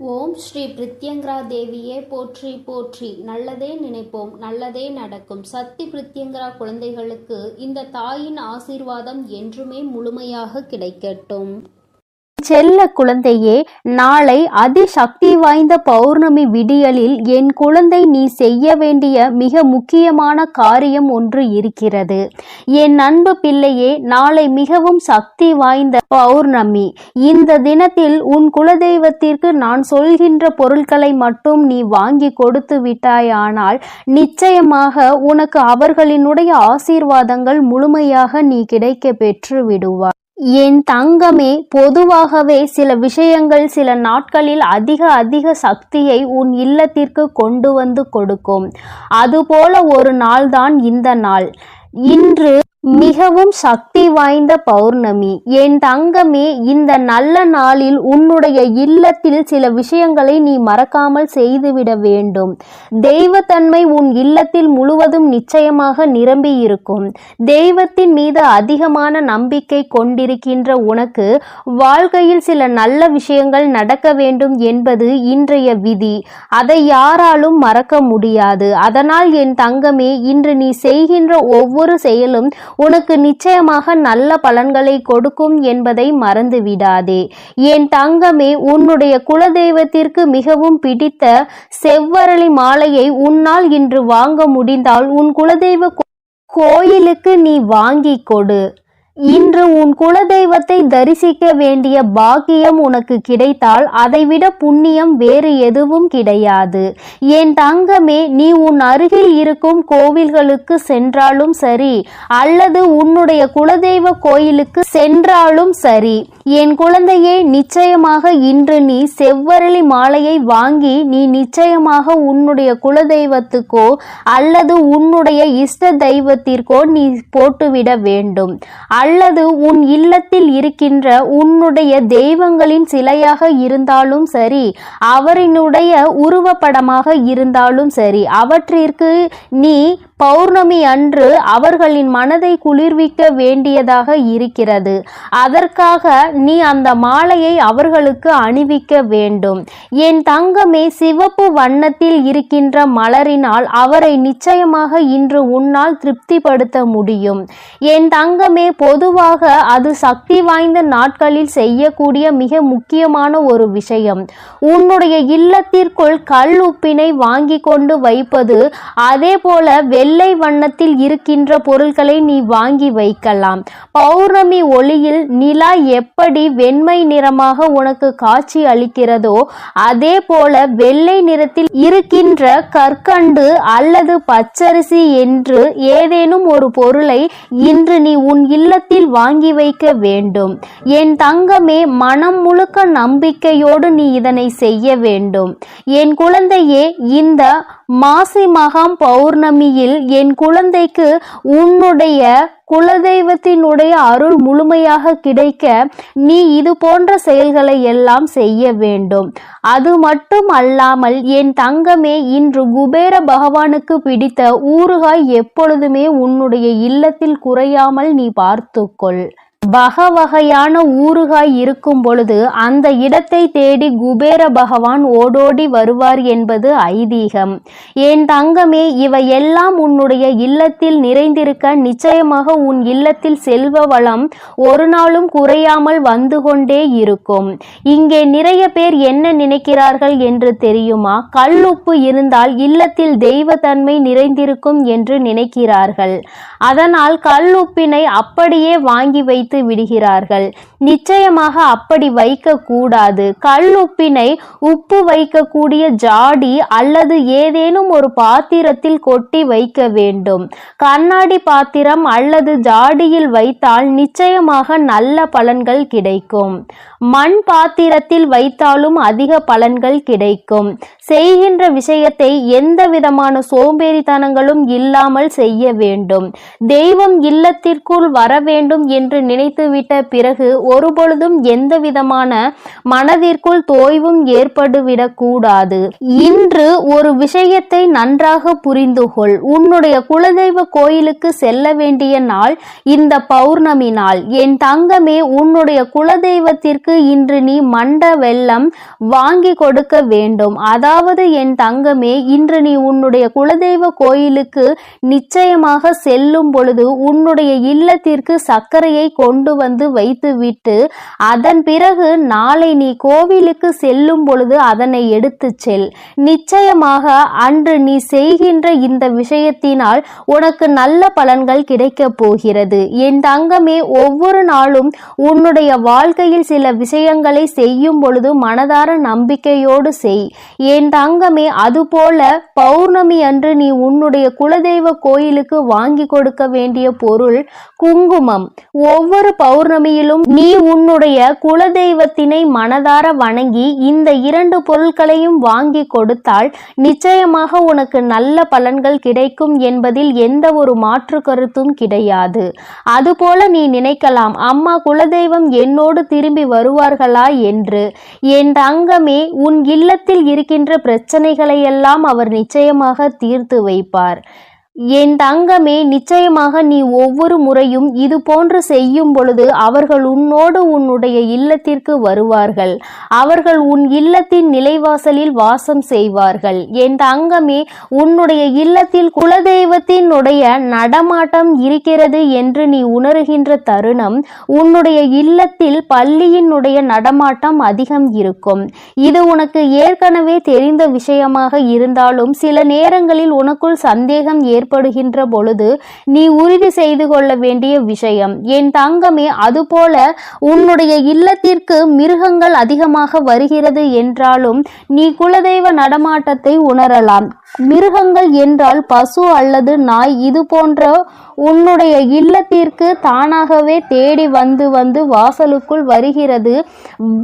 ஓம் ஸ்ரீ பிரித்யங்கரா தேவியே போற்றி போற்றி. நல்லதே நினைப்போம், நல்லதே நடக்கும். சக்தி பிரித்யங்கரா குழந்தைகளுக்கு இந்த தாயின் ஆசீர்வாதம் என்றுமே முழுமையாக கிடைக்கட்டும். செல்ல குழந்தையே, நாளை அதிசக்தி வாய்ந்த பௌர்ணமி விடியலில் என் குழந்தை நீ செய்ய வேண்டிய மிக முக்கியமான காரியம் ஒன்று இருக்கிறது. என் அன்பு பிள்ளையே, நாளை மிகவும் சக்தி வாய்ந்த பௌர்ணமி. இந்த தினத்தில் உன் குலதெய்வத்திற்கு நான் சொல்கின்ற பொருட்களை மட்டும் நீ வாங்கி கொடுத்து விட்டாயானால் நிச்சயமாக உனக்கு அவர்களினுடைய ஆசீர்வாதங்கள் முழுமையாக நீ கிடைக்க பெற்று விடுவாய். என் தங்கமே, பொதுவாகவே சில விஷயங்கள் சில நாட்களில் அதிக சக்தியை உன் இல்லத்திற்கு கொண்டு வந்து கொடுக்கும். அதுபோல ஒரு நாள்தான் இந்த நாள். இன்று மிகவும் சக்தி வாய்ந்த பௌர்ணமி. என் தங்கமே, இந்த நல்ல நாளில் உன்னுடைய இல்லத்தில் சில விஷயங்களை நீ மறக்காமல் செய்துவிட வேண்டும். தெய்வத்தன்மை உன் இல்லத்தில் முழுவதும் நிச்சயமாக நிரம்பி இருக்கும். தெய்வத்தின் மீது அதிகமான நம்பிக்கை கொண்டிருக்கின்ற உனக்கு வாழ்க்கையில் சில நல்ல விஷயங்கள் நடக்க வேண்டும் என்பது இன்றைய விதி. அதை யாராலும் மறக்க முடியாது. அதனால் என் தங்கமே, இன்று நீ செய்கின்ற ஒவ்வொரு செயலும் உனக்கு நிச்சயமாக நல்ல பலன்களை கொடுக்கும் என்பதை மறந்து விடாதே. என் தங்கமே, உன்னுடைய குலதெய்வத்திற்கு மிகவும் பிடித்த செவ்வரளி மாலையை உன்னால் இன்று வாங்க முடிந்தால் உன் குலதெய்வ கோயிலுக்கு நீ வாங்கி கொடு. இன்று உன் குலதெய்வத்தை தரிசிக்க வேண்டிய பாக்கியம் உனக்கு கிடைத்தால் அதைவிட புண்ணியம் வேறு எதுவும் கிடையாது. என் தங்கமே, நீ உன் அருகில் இருக்கும் கோவில்களுக்கு சென்றாலும் சரி, அல்லது உன்னுடைய குலதெய்வ கோயிலுக்கு சென்றாலும் சரி, என் குழந்தையே, நிச்சயமாக இன்று நீ செவ்வரளி மாலையை வாங்கி நீ நிச்சயமாக உன்னுடைய குலதெய்வத்துக்கோ அல்லது உன்னுடைய இஷ்ட தெய்வத்திற்கோ நீ போட்டுவிட வேண்டும். அல்லது உன் இல்லத்தில் இருக்கின்ற உன்னுடைய தெய்வங்களின் சிலையாக இருந்தாலும் சரி, அவரினுடைய உருவப்படமாக இருந்தாலும் சரி, அவற்றிற்கு நீ பௌர்ணமி அன்று அவர்களின் மனதை குளிர்விக்க வேண்டியதாக இருக்கிறது. அதற்காக நீ அந்த மாலையை அவர்களுக்கு அணிவிக்க வேண்டும். என் தங்கமே, சிவப்பு வண்ணத்தில் இருக்கின்ற மலரினால் அவரை நிச்சயமாக இன்று உன்னால் திருப்திப்படுத்த முடியும். என் தங்கமே, பொதுவாக அது சக்தி வாய்ந்த நாட்களில் செய்யக்கூடிய மிக முக்கியமான ஒரு விஷயம். உன்னுடைய இல்லத்திற்குள் கல் உப்பினை வாங்கி கொண்டு வைப்பது, அதே போல வெள்ளை வண்ணத்தில் இருக்கின்ற பொருட்களை நீ வாங்கி வைக்கலாம். பௌர்ணமி ஒளியில் நிலா எப்படி வெண்மை நிறமாக உனக்கு காட்சி அளிக்கிறதோ அதே போல வெள்ளை நிறத்தில் இருக்கின்ற கற்கண்டு அல்லது பச்சரிசி என்று ஏதேனும் ஒரு பொருளை இன்று நீ உன் இல்லத்தில் வாங்கி வைக்க வேண்டும். என் தங்கமே, மனம் முழுக்க நம்பிக்கையோடு நீ இதனை செய்ய வேண்டும். என் குழந்தையே, இந்த மாசி மகாம் பௌர்ணமியில் என் குழந்தைக்கு உன்னுடைய குலதெய்வத்தினுடைய அருள் முழுமையாக கிடைக்க நீ இது போன்ற செயல்களை எல்லாம் செய்ய வேண்டும். அது மட்டும் அல்லாமல் என் தங்கமே, இன்று குபேர பகவானுக்கு பிடித்த ஊறுகாய் எப்பொழுதுமே உன்னுடைய இல்லத்தில் குறையாமல் நீ பார்த்துக்கொள். வகையான ஊறுகாய் இருக்கும் பொழுது அந்த இடத்தை தேடி குபேர பகவான் ஓடோடி வருவார் என்பது ஐதீகம். என் தங்கமே, இவையெல்லாம் உன்னுடைய இல்லத்தில் நிறைந்திருக்க நிச்சயமாக உன் இல்லத்தில் செல்வ வளம் ஒரு நாளும் குறையாமல் வந்து கொண்டே இருக்கும். இங்கே நிறைய பேர் என்ன நினைக்கிறார்கள் என்று தெரியுமா? கல்லுப்பு இருந்தால் இல்லத்தில் தெய்வத்தன்மை நிறைந்திருக்கும் என்று நினைக்கிறார்கள். அதனால் கல்லுப்பினை அப்படியே வாங்கி வைத்து விடுகிறார்கள். நிச்சயமாக அப்படி வைக்க கூடாது. கல் உப்பினை உப்பு வைக்கக்கூடிய ஜாடி அல்லது ஏதேனும் ஒரு பாத்திரத்தில் கொட்டி வைக்க வேண்டும். கண்ணாடி பாத்திரம் அல்லது ஜாடியில் வைத்தால் நிச்சயமாக நல்ல பலன்கள் கிடைக்கும். மண் பாத்திரத்தில் வைத்தாலும் அதிக பலன்கள் கிடைக்கும். செய்கின்ற விஷயத்தை எந்த விதமான சோம்பேறித்தனங்களும் இல்லாமல் செய்ய வேண்டும். தெய்வம் இல்லத்திற்குள் வர வேண்டும் என்று நினைத்துவிட்ட பிறகு ஒருபொழுதும் எந்த விதமான மனதிற்குள் தோய்வும் ஏற்பட்டுவிடக் கூடாது. இன்று ஒரு விஷயத்தை நன்றாக புரிந்து கொள். உன்னுடைய குலதெய்வ கோயிலுக்கு செல்ல வேண்டிய நாள் இந்த பௌர்ணமி நாள். என் தங்கமே, உன்னுடைய குலதெய்வத்திற்கு குழந்தைக்கு இன்று நீ மண்ட வெல்லம் வாங்கி கொடுக்க வேண்டும். அதாவது என் தங்கமே, இன்று நீ உன்னுடைய குலதெய்வ கோயிலுக்கு நிச்சயமாக செல்லும் பொழுது உன்னுடைய இல்லத்திற்கு சர்க்கரையை கொண்டு வந்து வைத்துவிட்டு அதன் பிறகு நாளை நீ கோவிலுக்கு செல்லும் பொழுது அதனை எடுத்து செல். நிச்சயமாக அன்று நீ செய்கின்ற இந்த விஷயத்தினால் உனக்கு நல்ல பலன்கள் கிடைக்கப் போகிறது. என் தங்கமே, ஒவ்வொரு நாளும் உன்னுடைய வாழ்க்கையில் சில விஷயங்களை செய்யும் பொழுது மனதார நம்பிக்கையோடு செய். என் தங்கமே, அதுபோல பௌர்ணமி அன்று நீ உன்னுடைய குலதெய்வ கோயிலுக்கு வாங்கி கொடுக்க வேண்டிய பொருள் குங்குமம். ஒவ்வொரு பௌர்ணமியிலும் நீ உன்னுடைய குலதெய்வத்தினை மனதார வணங்கி இந்த 2 பொருட்களையும் வாங்கி கொடுத்தால் நிச்சயமாக உனக்கு நல்ல பலன்கள் கிடைக்கும் என்பதில் எந்த ஒரு மாற்று கருத்தும் கிடையாது. அதுபோல நீ நினைக்கலாம், அம்மா குலதெய்வம் என்னோடு திரும்பி வருவார்களா என்று. என் தங்கமே, உன் இல்லத்தில் இருக்கின்ற பிரச்சனைகளை எல்லாம் அவர் நிச்சயமாக தீர்த்து வைப்பார். என் தங்கமே, நிச்சயமாக நீ ஒவ்வொரு முறையும் இது போன்று செய்யும் பொழுது அவர்கள் உன்னோடு உன்னுடைய இல்லத்திற்கு வருவார்கள். அவர்கள் உன் இல்லத்தின் நிலைவாசலில் வாசம் செய்வார்கள். என் தங்கமே, உன்னுடைய இல்லத்தில் குலதெய்வத்தினுடைய நடமாட்டம் இருக்கிறது என்று நீ உணர்கின்ற தருணம் உன்னுடைய இல்லத்தில் பள்ளியினுடைய நடமாட்டம் அதிகம் இருக்கும். இது உனக்கு ஏற்கனவே தெரிந்த விஷயமாக இருந்தாலும் சில நேரங்களில் உனக்குள் சந்தேகம் ஏற்படுகின்ற பொழுது நீ உறுதி செய்து கொள்ள வேண்டிய விஷயம். என் தங்கமே, அதுபோல உன்னுடைய இல்லத்திற்கு மிருகங்கள் அதிகமாக வருகிறது என்றாலும் நீ குலதெய்வ நடமாட்டத்தை உணரலாம். மிருகங்கள் என்றால் பசு அல்லது நாய் இது போன்ற உன்னுடைய இல்லத்திற்கு தானாகவே தேடி வந்து வாசலுக்குள் வருகிறது,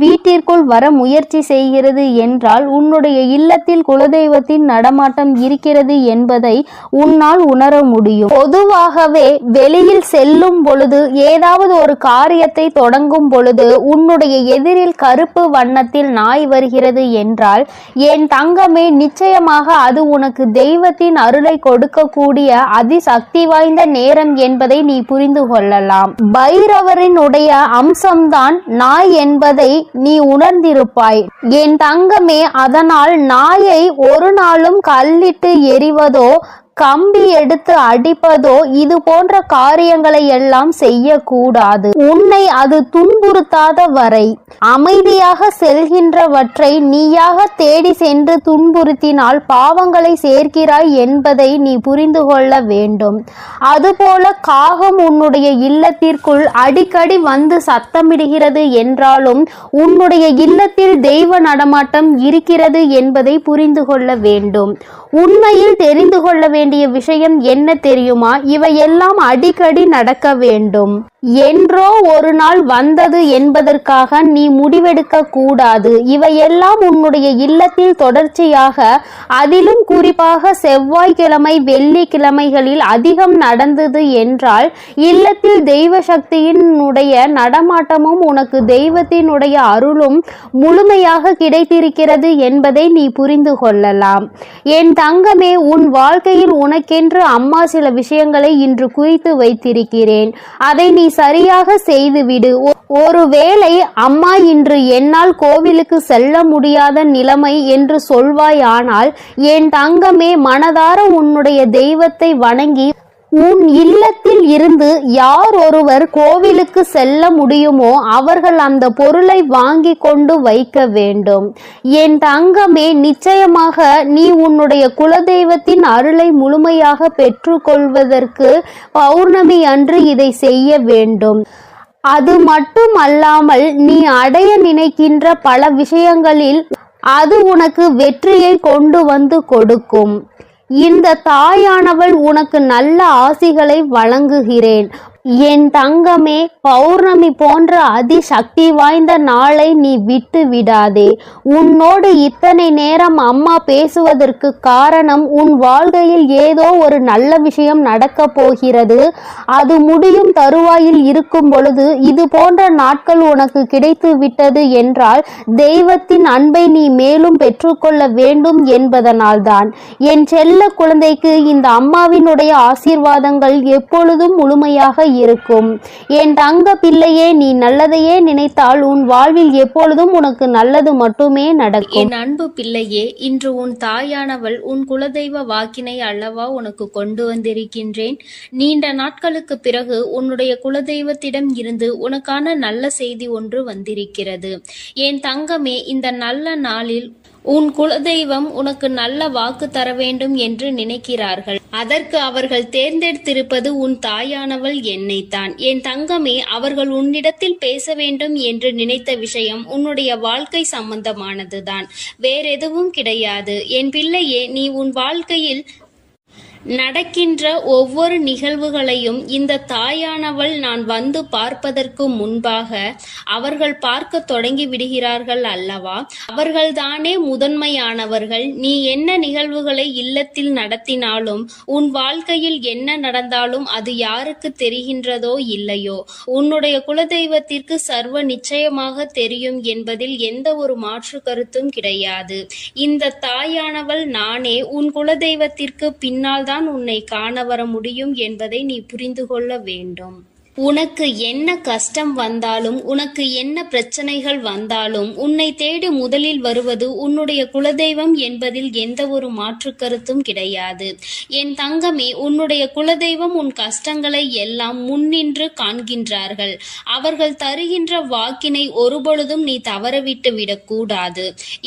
வீட்டிற்குள் வர முயற்சி செய்கிறது என்றால் உன்னுடைய இல்லத்தில் குலதெய்வத்தின் நடமாட்டம் இருக்கிறது என்பதை உன்னால் உணர முடியும். பொதுவாகவே வெளியில் செல்லும் பொழுது ஏதாவது ஒரு காரியத்தை தொடங்கும் பொழுது உன்னுடைய எதிரில் கருப்பு வண்ணத்தில் நாய் வருகிறது என்றால் என் தங்கமே, நிச்சயமாக அது உனக்கு தெய்வத்தின் அருளை கொடுக்கக்கூடிய அதிசக்தி வாய்ந்த நேரம் என்பதை நீ புரிந்து கொள்ளலாம். பைரவரினுடைய அம்சம்தான் நாய் என்பதை நீ உணர்ந்திருப்பாய். என் தங்கமே, அதனால் நாயை ஒரு நாளும் கல்லிட்டு எறிவதோ கம்பி எடுத்து அடிப்பதோ இது போன்ற காரியங்களை எல்லாம் செய்யக்கூடாது. உன்னை அது துன்புறுத்தாத வரை அமைதியாக செல்கின்றவற்றை நீயாக தேடி சென்று துன்புறுத்தினால் பாவங்களை சேர்க்கிறாய் என்பதை நீ புரிந்து கொள்ள வேண்டும். அதுபோல காகம் உன்னுடைய இல்லத்திற்குள் அடிக்கடி வந்து சத்தமிடுகிறது என்றாலும் உன்னுடைய இல்லத்தில் தெய்வ நடமாட்டம் இருக்கிறது என்பதை புரிந்து கொள்ள வேண்டும். உண்மையில் தெரிந்து கொள்ள வேண்டிய விஷயம் என்ன தெரியுமா? இவையெல்லாம் அடிக்கடி நடக்க வேண்டும். என்றோ ஒரு நாள் வந்தது என்பதற்காக நீ முடிவெடுக்க கூடாது. இவையெல்லாம் உன்னுடைய இல்லத்தில் தொடர்ச்சியாக, அதிலும் குறிப்பாக செவ்வாய்க்கிழமை வெள்ளிக்கிழமைகளில் அதிகம் நடந்தது என்றால் இல்லத்தில் தெய்வ சக்தியினுடைய நடமாட்டமும் உனக்கு தெய்வத்தினுடைய அருளும் முழுமையாக கிடைத்திருக்கிறது என்பதை நீ புரிந்து கொள்ளலாம். என் தங்கமே, உன் வாழ்க்கையில் உனக்கென்று அம்மா சில விஷயங்களை இன்று குறித்து வைத்திருக்கிறேன். அதை நீ சரியாக செய்துவிடு. ஒருவேளை அம்மா இன்று என்னால் கோவிலுக்கு செல்ல முடியாத நிலைமை என்று சொல்வாயானால் என் தங்கமே, மனதார உன்னுடைய தெய்வத்தை வணங்கி உன் இல்லத்தில் இருந்து யார் ஒருவர் கோவிலுக்கு செல்ல முடியுமோ அவர்கள் அந்த பொருளை வாங்கி கொண்டு வைக்க வேண்டும். என் தங்கமே, நிச்சயமாக நீ உன்னுடைய குலதெய்வத்தின் அருளை முழுமையாக பெற்றுக்கொள்வதற்கு பௌர்ணமி அன்று இதை செய்ய வேண்டும். அது மட்டுமல்லாமல் நீ அடைய நினைக்கின்ற பல விஷயங்களில் அது உனக்கு வெற்றியை கொண்டு வந்து கொடுக்கும். இந்த தாயானவள் உனக்கு நல்ல ஆசிகளை வழங்குகிறேன். என் தங்கமே, பௌர்ணமி போன்ற அதிசக்தி வாய்ந்த நாளை நீ விட்டு விடாதே. உன்னோடு இத்தனை நேரம் அம்மா பேசுவதற்கு காரணம் உன் வாழ்க்கையில் ஏதோ ஒரு நல்ல விஷயம் நடக்க போகிறது. அது முடியும் தருவாயில் இருக்கும் பொழுது இது போன்ற நாட்கள் உனக்கு கிடைத்து விட்டது என்றால் தெய்வத்தின் அன்பை நீ மேலும் பெற்றுக்கொள்ள வேண்டும் என்பதனால்தான். என் செல்ல குழந்தைக்கு இந்த அம்மாவினுடைய ஆசீர்வாதங்கள் எப்பொழுதும் முழுமையாக இருக்கும். என் தங்க பிள்ளையே, நீ நல்லதையே நினைத்தால் உன் வாழ்வில் எப்பொழுதும் உனக்கு நல்லது மட்டுமே நடக்கும். என் அன்பு பிள்ளையே, இன்று உன் தாயானவள் உன் குலதெய்வ வாக்கினை அல்லவா உனக்கு கொண்டு வந்திருக்கின்றேன். நீண்ட நாட்களுக்கு பிறகு உன்னுடைய குலதெய்வத்திடம் இருந்து உனக்கான நல்ல செய்தி ஒன்று வந்திருக்கிறது. என் தங்கமே, இந்த நல்ல நாளில் உன் குலதெய்வம் உனக்கு நல்ல வாக்கு தர வேண்டும் என்று நினைக்கிறார்கள். அதற்கு அவர்கள் தேர்ந்தெடுத்திருப்பது உன் தாயானவள் என்னைத்தான். என் தங்கமே, அவர்கள் உன்னிடத்தில் பேச வேண்டும் என்று நினைத்த விஷயம் உன்னுடைய வாழ்க்கை சம்பந்தமானதுதான், வேறெதுவும் கிடையாது. என் பிள்ளையே, நீ உன் வாழ்க்கையில் நடக்கின்ற ஒவ்வொரு நிகழ்வுகளையும் இந்த தாயானவள் நான் வந்து பார்ப்பதற்கு முன்பாக அவர்கள் பார்க்க தொடங்கி விடுகிறார்கள் அல்லவா? அவர்கள்தானே முதன்மையானவர்கள். நீ என்ன நிகழ்வுகளை இல்லத்தில் நடத்தினாலும், உன் வாழ்க்கையில் என்ன நடந்தாலும் அது யாருக்கு தெரிகின்றதோ இல்லையோ, உன்னுடைய குலதெய்வத்திற்கு சர்வ நிச்சயமாக தெரியும் என்பதில் எந்த ஒரு மாற்று கருத்தும் கிடையாது. இந்த தாயானவள் நானே உன் குலதெய்வத்திற்கு பின்னால் உன்னை காண வர முடியும் என்பதை நீ புரிந்து கொள்ள வேண்டும். உனக்கு என்ன கஷ்டம் வந்தாலும், உனக்கு என்ன பிரச்சனைகள் வந்தாலும், உன்னை தேடி முதலில் வருவது உன்னுடைய குலதெய்வம் என்பதில் எந்த ஒரு மாற்று கருத்தும் கிடையாது. என் தங்கமே, உன்னுடைய குலதெய்வம் உன் கஷ்டங்களை எல்லாம் முன்னின்று காண்கின்றார்கள். அவர்கள் தருகின்ற வாக்கினை ஒருபொழுதும் நீ தவறவிட்டு விடக்கூடாது.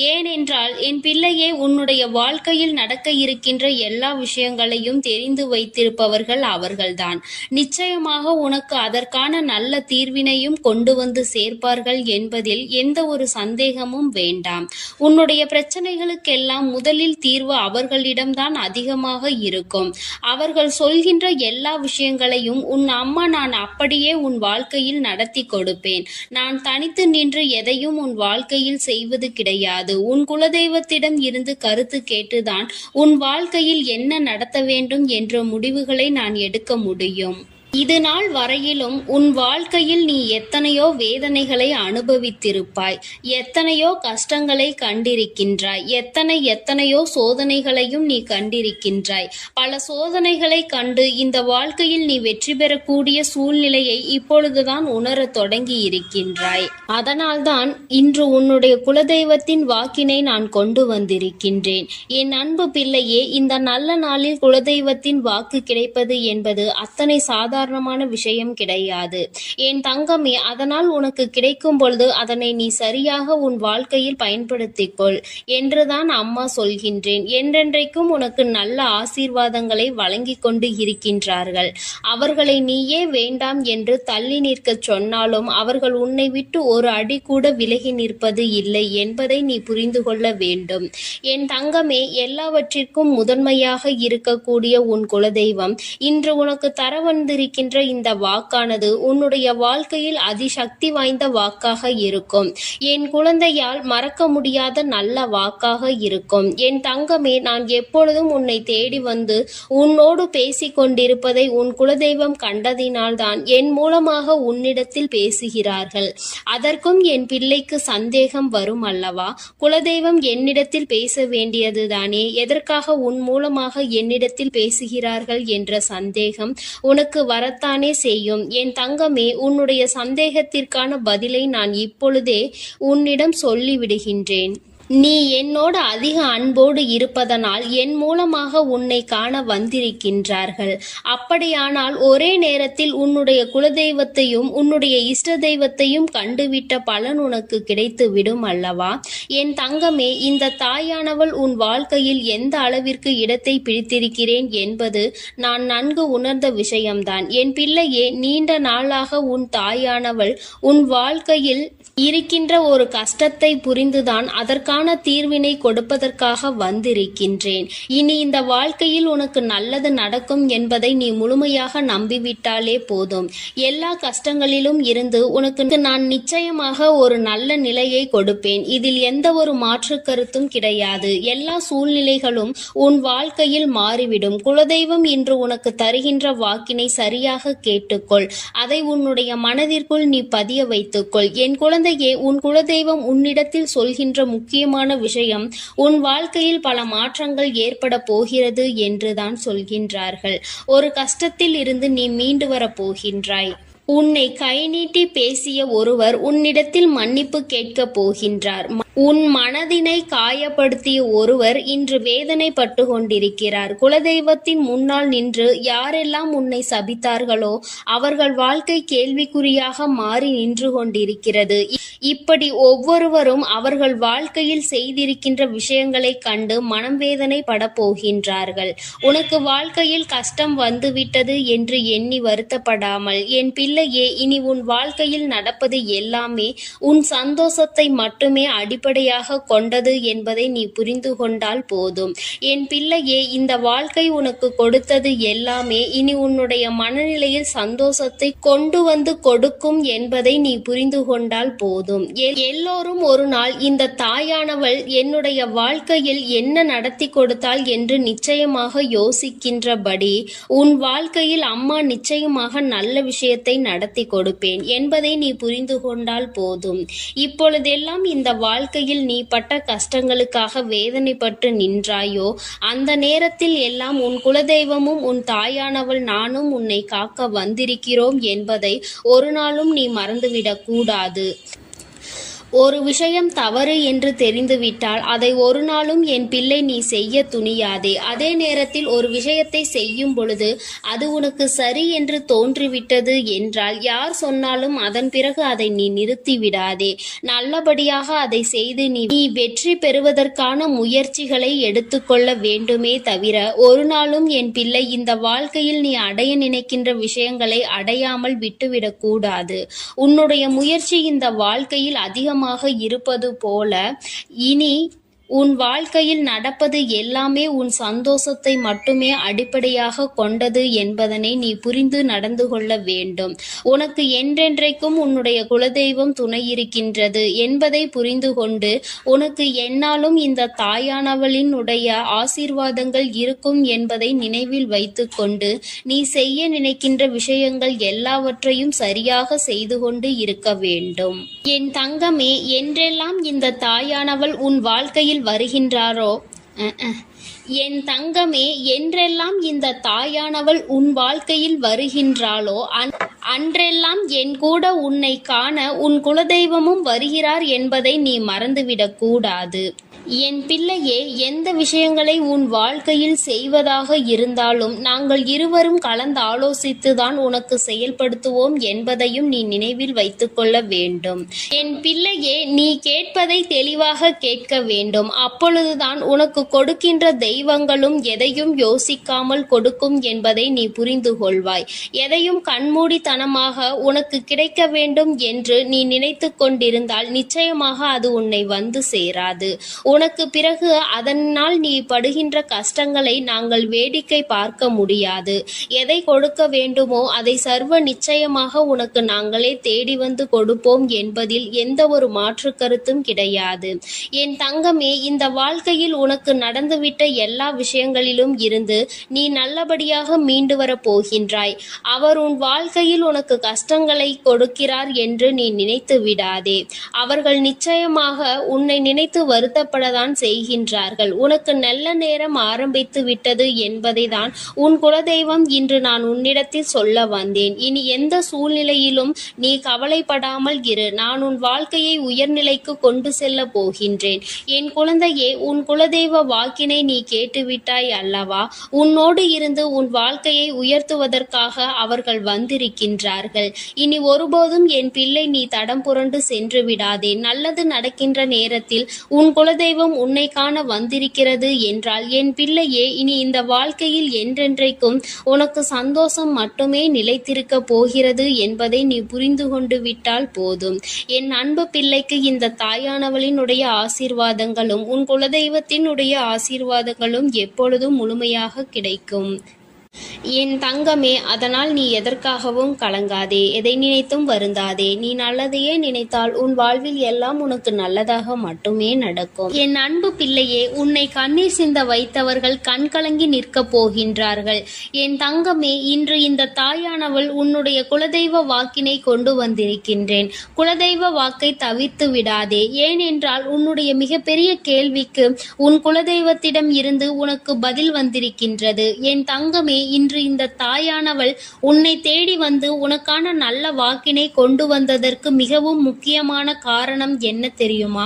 ஏனென்றால் என் பிள்ளையே, உன்னுடைய வாழ்க்கையில் நடக்க இருக்கின்ற எல்லா விஷயங்களையும் தெரிந்து வைத்திருப்பவர்கள் அவர்கள்தான். நிச்சயமாக உனக்கு அதற்கான நல்ல தீர்வினையும் கொண்டு வந்து சேர்ப்பார்கள் என்பதில் எந்த ஒரு சந்தேகமும் வேண்டாம். உன்னுடைய பிரச்சனைகளுக்கெல்லாம் முதலில் தீர்வு அவர்களிடம்தான் அதிகமாக இருக்கும். அவர்கள் சொல்கின்ற எல்லா விஷயங்களையும் உன் அம்மா நான் அப்படியே உன் வாழ்க்கையில் நடத்தி கொடுப்பேன். நான் தனித்து நின்று எதையும் உன் வாழ்க்கையில் செய்வது கிடையாது. உன் குலதெய்வத்திடம் இருந்து கருத்து கேட்டுதான் உன் வாழ்க்கையில் என்ன நடத்த வேண்டும் என்ற முடிவுகளை நான் எடுக்க முடியும். இது நாள் வரையிலும் உன் வாழ்க்கையில் நீ எத்தனையோ வேதனைகளை அனுபவித்திருப்பாய், எத்தனையோ கஷ்டங்களை கண்டிருக்கின்றாய், எத்தனையோ சோதனைகளையும் நீ கண்டிருக்கின்றாய். பல சோதனைகளை கண்டு இந்த வாழ்க்கையில் நீ வெற்றி பெறக்கூடிய சூழ்நிலையை இப்பொழுதுதான் உணர தொடங்கி இருக்கின்றாய். அதனால்தான் இன்று உன்னுடைய குலதெய்வத்தின் வாக்கினை நான் கொண்டு வந்திருக்கின்றேன். என் அன்பு பிள்ளையே, இந்த நல்ல நாளில் குலதெய்வத்தின் வாக்கு கிடைப்பது என்பது அத்தனை சாதாரண விஷயம் கிடையாது. என் தங்கமே, அதனால் உனக்கு கிடைக்கும் பொழுது அதனை நீ சரியாக உன் வாழ்க்கையில் பயன்படுத்திக்கொள் என்றுதான் அம்மா சொல்கின்றேன். என்றென்றைக்கும் உனக்கு நல்ல ஆசீர்வாதங்களை வழங்கி கொண்டு இருக்கின்றார்கள். அவர்களை நீயே வேண்டாம் என்று தள்ளி நிற்க சொன்னாலும் அவர்கள் உன்னை விட்டு ஒரு அடி கூட விலகி நிற்பது இல்லை என்பதை நீ புரிந்து கொள்ள வேண்டும். என் தங்கமே, எல்லாவற்றிற்கும் முதன்மையாக இருக்கக்கூடிய உன் குலதெய்வம் இன்று உனக்கு தர வந்திருக்கின்ற இந்த வாக்கானது உன்னுடைய வாழ்க்கையில் அதிசக்தி வாய்ந்த வாக்காக இருக்கும். என் குழந்தையால் மறக்க முடியாத நல்ல வாக்காக இருக்கும். என் தங்கமே, நான் எப்பொழுதும் உன்னை தேடி வந்து உன்னோடு பேசிக் கொண்டிருப்பதை உன் குலதெய்வம் கண்டதினால்தான் என் மூலமாக உன்னிடத்தில் பேசுகிறார்கள். அதற்கும் என் பிள்ளைக்கு சந்தேகம் வரும் அல்லவா? குலதெய்வம் என்னிடத்தில் பேச வேண்டியதுதானே, எதற்காக உன் மூலமாக என்னிடத்தில் பேசுகிறார்கள் என்ற சந்தேகம் உனக்கு வரத்தானே செய்யும். என் தங்கமே, உன்னுடைய சந்தேகத்திற்கான பதிலை நான் இப்பொழுதே உன்னிடம் சொல்லிவிடுகின்றேன். நீ என்னோடு அதிக அன்போடு இருப்பதனால் என் மூலமாக உன்னை காண வந்திருக்கின்றார்கள். அப்படியானால் ஒரே நேரத்தில் உன்னுடைய குலதெய்வத்தையும் உன்னுடைய இஷ்ட தெய்வத்தையும் கண்டுவிட்ட பலன் உனக்கு கிடைத்து விடும் அல்லவா? என் தங்கமே, இந்த தாயானவள் உன் வாழ்க்கையில் எந்த அளவிற்கு இடத்தை பிடித்திருக்கிறேன் என்பது நான் நன்கு உணர்ந்த விஷயம்தான். என் பிள்ளையே, நீண்ட நாளாக உன் தாயானவள் உன் வாழ்க்கையில் இருக்கின்ற ஒரு கஷ்டத்தை புரிந்துதான் அதற்கான தீர்வினை கொடுப்பதற்காக வந்திருக்கின்றேன். இனி இந்த வாழ்க்கையில் உனக்கு நல்லது நடக்கும் என்பதை நீ முழுமையாக நம்பிவிட்டாலே போதும். எல்லா கஷ்டங்களிலும் இருந்து உனக்கு நான் நிச்சயமாக ஒரு நல்ல நிலையை கொடுப்பேன். இதில் எந்த ஒரு மாற்று கருத்தும் கிடையாது. எல்லா சூழ்நிலைகளும் உன் வாழ்க்கையில் மாறிவிடும். குலதெய்வம் இன்று உனக்கு தருகின்ற வாக்கினை சரியாக கேட்டுக்கொள். அதை உன்னுடைய மனதிற்குள் நீ பதிய வைத்துக்கொள். என் குழந்தையே, உன் குலதெய்வம் உன்னிடத்தில் சொல்கின்ற முக்கியமான முக்கியமான விஷயம், உன் வாழ்க்கையில் பல மாற்றங்கள் ஏற்பட போகிறது என்றுதான் சொல்கின்றார்கள். ஒரு கஷ்டத்தில் இருந்து நீ மீண்டு வரப் போகின்றாய். உன்னை கை நீட்டி பேசிய ஒருவர் உன்னிடத்தில் மன்னிப்பு கேட்கப் போகின்றார். உன் மனதினை காயப்படுத்திய ஒருவர் இன்று வேதனைப்பட்டு கொண்டிருக்கிறார். குலதெய்வத்தின் முன்னால் நின்று யாரெல்லாம் உன்னை சபித்தார்களோ அவர்கள் வாழ்க்கை கேள்விக்குறியாக மாறி நின்று கொண்டிருக்கிறது. இப்படி ஒவ்வொருவரும் அவர்கள் வாழ்க்கையில் செய்திருக்கின்ற விஷயங்களை கண்டு மனம் வேதனை பட போகின்றார்கள். உனக்கு வாழ்க்கையில் கஷ்டம் வந்துவிட்டது என்று எண்ணி வருத்தப்படாமல், என் பிள்ளையே, இனி உன் வாழ்க்கையில் நடப்பது எல்லாமே உன் சந்தோஷத்தை மட்டுமே அடிப்படையாக கொண்டது என்பதை நீ புரிந்து கொண்டால் போதும். என் பிள்ளையே, இந்த வாழ்க்கை உனக்கு கொடுத்தது எல்லாமே இனி உன்னுடைய மனநிலையில் சந்தோஷத்தை கொண்டு வந்து கொடுக்கும் என்பதை நீ புரிந்து கொண்டால் போதும். எல்லோரும் ஒரு நாள் இந்த தாயானவள் என்னுடைய வாழ்க்கையில் என்ன நடத்தி கொடுத்தாள் என்று நிச்சயமாக யோசிக்கின்றபடி உன் வாழ்க்கையில் அம்மா நிச்சயமாக நல்ல விஷயத்தை நடத்தி கொடுப்பேன் என்பதை நீ புரிந்து கொண்டால் போதும். இப்பொழுதெல்லாம் இந்த வாழ்க்கையில் நீ பட்ட கஷ்டங்களுக்காக வேதனைப்பட்டு நின்றாயோ, அந்த நேரத்தில் எல்லாம் உன் குலதெய்வமும் உன் தாயானவள் நானும் உன்னை காக்க வந்திருக்கிறோம் என்பதை ஒரு நாளும் நீ மறந்துவிடக் கூடாது. ஒரு விஷயம் தவறு என்று தெரிந்துவிட்டால் அதை ஒரு நாளும் என் பிள்ளை நீ செய்ய துணியாதே. அதே நேரத்தில் ஒரு விஷயத்தை செய்யும் பொழுது அது உனக்கு சரி என்று தோன்றிவிட்டது என்றால் யார் சொன்னாலும் அதன் பிறகு அதை நீ நிறுத்தி விடாதே. நல்லபடியாக அதை செய்து நீ வெற்றி பெறுவதற்கான முயற்சிகளை எடுத்துக்கொள்ள வேண்டுமே தவிர ஒரு நாளும் என் பிள்ளை இந்த வாழ்க்கையில் நீ அடைய நினைக்கின்ற விஷயங்களை அடையாமல் விட்டுவிடக் கூடாது. உன்னுடைய முயற்சி இந்த வாழ்க்கையில் அதிகமாக இருப்பது போல இனி உன் வாழ்க்கையில் நடப்பது எல்லாமே உன் சந்தோஷத்தை மட்டுமே அடிப்படையாக கொண்டது என்பதனை நீ புரிந்து நடந்து கொள்ள வேண்டும். உனக்கு என்றென்றைக்கும் உன்னுடைய குலதெய்வம் துணை இருக்கின்றது என்பதை புரிந்து கொண்டு உனக்கு என்னாலும் இந்த தாயானவளினுடைய ஆசீர்வாதங்கள் இருக்கும் என்பதை நினைவில் வைத்து கொண்டு நீ செய்ய நினைக்கின்ற விஷயங்கள் எல்லாவற்றையும் சரியாக செய்து கொண்டு இருக்க வேண்டும். என் தங்கமே, என்றெல்லாம் இந்த தாயானவள் உன் வாழ்க்கையில் வருகின்றாரோ என் தங்கமே, என்றெல்லாம் இந்த தாயானவள் உன் வாழ்க்கையில் வருகின்றாளோ அன்றெல்லாம் என் கூட உன்னை காண உன் குலதெய்வமும் வருகிறார் என்பதை நீ மறந்துவிடக் கூடாது. என் பிள்ளையே, எந்த விஷயங்களை உன் வாழ்க்கையில் செய்வதாக இருந்தாலும் நாங்கள் இருவரும் கலந்து ஆலோசித்துதான் உனக்கு செயல்படுத்துவோம் என்பதையும் நீ நினைவில் வைத்துக்கொள்ள வேண்டும். என் பிள்ளையே, நீ கேட்பதை தெளிவாக கேட்க வேண்டும். அப்பொழுதுதான் உனக்கு கொடுக்கின்ற தெய்வங்களும் எதையும் யோசிக்காமல் கொடுக்கும் என்பதை நீ புரிந்து கொள்வாய். எதையும் கண்மூடித்தனமாக உனக்கு கிடைக்க வேண்டும் என்று நீ நினைத்து கொண்டிருந்தால் நிச்சயமாக அது உன்னை வந்து சேராது. உனக்கு பிறகு அதனால் நீ படுகின்ற கஷ்டங்களை நாங்கள் வேடிக்கை பார்க்க முடியாது. எதை கொடுக்க வேண்டுமோ அதை சர்வ நிச்சயமாக உனக்கு நாங்களே தேடி வந்து கொடுப்போம் என்பதில் எந்த ஒரு மாற்று கருத்தும் கிடையாது. என் தங்கமே, இந்த வாழ்க்கையில் உனக்கு நடந்துவிட்ட எல்லா விஷயங்களிலும் இருந்து நீ நல்லபடியாக மீண்டு வரப் போகின்றாய். அவர் உன் வாழ்க்கையில் உனக்கு கஷ்டங்களை கொடுக்கிறார் என்று நீ நினைத்து விடாதே. அவர்கள் நிச்சயமாக உன்னை நினைத்து வருத்தப்படதான் செய்கின்றார்கள். உனக்கு நல்ல நேரம் ஆரம்பித்து விட்டது என்பதை தான் உன் குலதெய்வம் இன்று நான் உன்னிடத்தில் சொல்ல வந்தேன். இனி எந்த சூழ்நிலையிலும் நீ கவலைப்படாமல் இரு. நான் உன் வாழ்க்கையை உயர்நிலைக்கு கொண்டு செல்ல போகின்றேன். என் குழந்தையே, உன் குலதெய்வ வாக்கினை நீ கேட்டுவிட்டாய் அல்லவா? உன்னோடு இருந்து உன் வாழ்க்கையை உயர்த்துவதற்காக அவர்கள் வந்திருக்கின்றார்கள். இனி ஒருபோதும் என் பிள்ளை நீ தடம் புரண்டு சென்று விடாதே. நல்லது நடக்கின்ற நேரத்தில் உன் குலதெய்வம் உன்னை காண வந்திருக்கிறது என்றால் என் பிள்ளையே, இனி இந்த வாழ்க்கையில் என்றென்றைக்கும் உனக்கு சந்தோஷம் மட்டுமே நிலைத்திருக்க போகிறது என்பதை நீ புரிந்து கொண்டு விட்டால் போதும். என் அன்பு பிள்ளைக்கு இந்த தாயானவளினுடைய ஆசீர்வாதங்களும் உன் குலதெய்வத்தினுடைய ஆசீர்வாதங்களும் எப்பொழுதும் முழுமையாக கிடைக்கும். என் தங்கமே, அதனால் நீ எதற்காகவும் கலங்காதே, எதை நினைத்தும் வருந்தாதே. நீ நல்லதையே நினைத்தால் உன் வாழ்வில் எல்லாம் உனக்கு நல்லதாக மட்டுமே நடக்கும். என் அன்பு பிள்ளையே, உன்னை கண்ணீர் சிந்த வைத்தவர்கள் கண்கலங்கி நிற்கப் போகின்றார்கள். என் தங்கமே, இன்று இந்த தாயானவள் உன்னுடைய குலதெய்வ வாக்கினை கொண்டு வந்திருக்கின்றேன். குலதெய்வ வாக்கை தவிர்த்து விடாதே. ஏனென்றால் உன்னுடைய மிகப்பெரிய கேள்விக்கு உன் குலதெய்வத்திடம் இருந்து உனக்கு பதில் வந்திருக்கின்றது. என் தங்கமே, இன்று இந்த தாயானவள் உன்னை தேடி வந்து உனக்கான நல்ல வாக்கினை கொண்டு வந்ததற்கு மிகவும் முக்கியமான காரணம் என்ன தெரியுமா?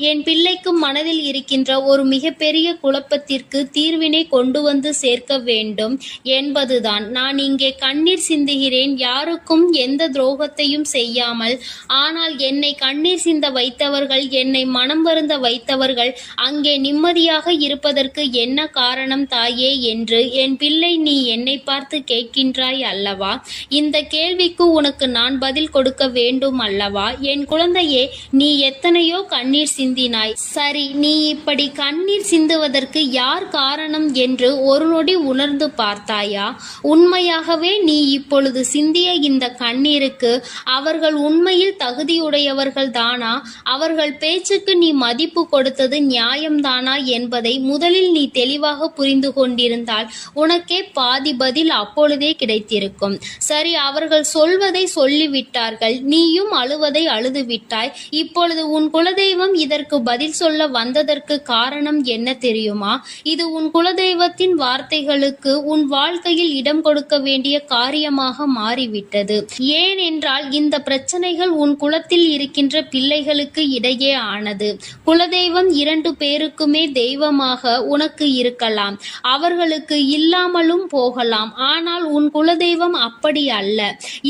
என் பிள்ளைக்கும் மனதில் இருக்கின்ற ஒரு மிகப்பெரிய குழப்பத்திற்கு தீர்வினை கொண்டு வந்து சேர்க்க வேண்டும் என்பதுதான். நான் இங்கே கண்ணீர் சிந்துகிறேன், யாருக்கும் எந்த துரோகத்தையும் செய்யாமல். ஆனால் என்னை கண்ணீர் சிந்த வைத்தவர்கள், என்னை மனம் வருந்த வைத்தவர்கள் அங்கே நிம்மதியாக இருப்பதற்கு என்ன காரணம் தாயே என்று என் பிள்ளை நீ என்னை பார்த்து கேட்கின்றாய் அல்லவா? இந்த கேள்விக்கு உனக்கு நான் பதில் கொடுக்க வேண்டும் அல்லவா? என் குழந்தையே, நீ எத்தனையோ கண்ணீர் சிந்தினாய். சரி, நீ இப்படி கண்ணீர் சிந்துவதற்கு யார் காரணம் என்று ஒரு நொடி உணர்ந்து பார்த்தாயா? உண்மையாகவே நீ இப்பொழுது சிந்திய இந்த கண்ணீருக்கு அவர்கள் உண்மையில் தகுதியுடையவர்கள் தானா? அவர்கள் பேச்சுக்கு நீ மதிப்பு கொடுத்தது நியாயம்தானா என்பதை முதலில் நீ தெளிவாக புரிந்து கொண்டிருந்தால் உனக்கே பாதி பதில் அப்பொழுதே கிடைத்திருக்கும். சரி, அவர்கள் சொல்வதை சொல்லிவிட்டார்கள், நீயும் அழுவதை அழுது விட்டாய். இப்பொழுது உன் குலதெய்வம் இதற்கு பதில் சொல்ல வந்ததற்கு காரணம் என்ன தெரியுமா? இது உன் குலதெய்வத்தின் வார்த்தைகளுக்கு உன் வாழ்க்கையில் இடம் கொடுக்க வேண்டிய காரியமாக மாறிவிட்டது. ஏனென்றால் இந்த பிரச்சனைகள் உன் குலத்தில் இருக்கின்ற பிள்ளைகளுக்கு இடையே ஆனது. குலதெய்வம் 2 பேருக்குமே தெய்வமாக உனக்கு இருக்கலாம், அவர்களுக்கு இல்லாமலும் போகலாம். ஆனால் உன் குலதெய்வம் அப்படி அல்ல.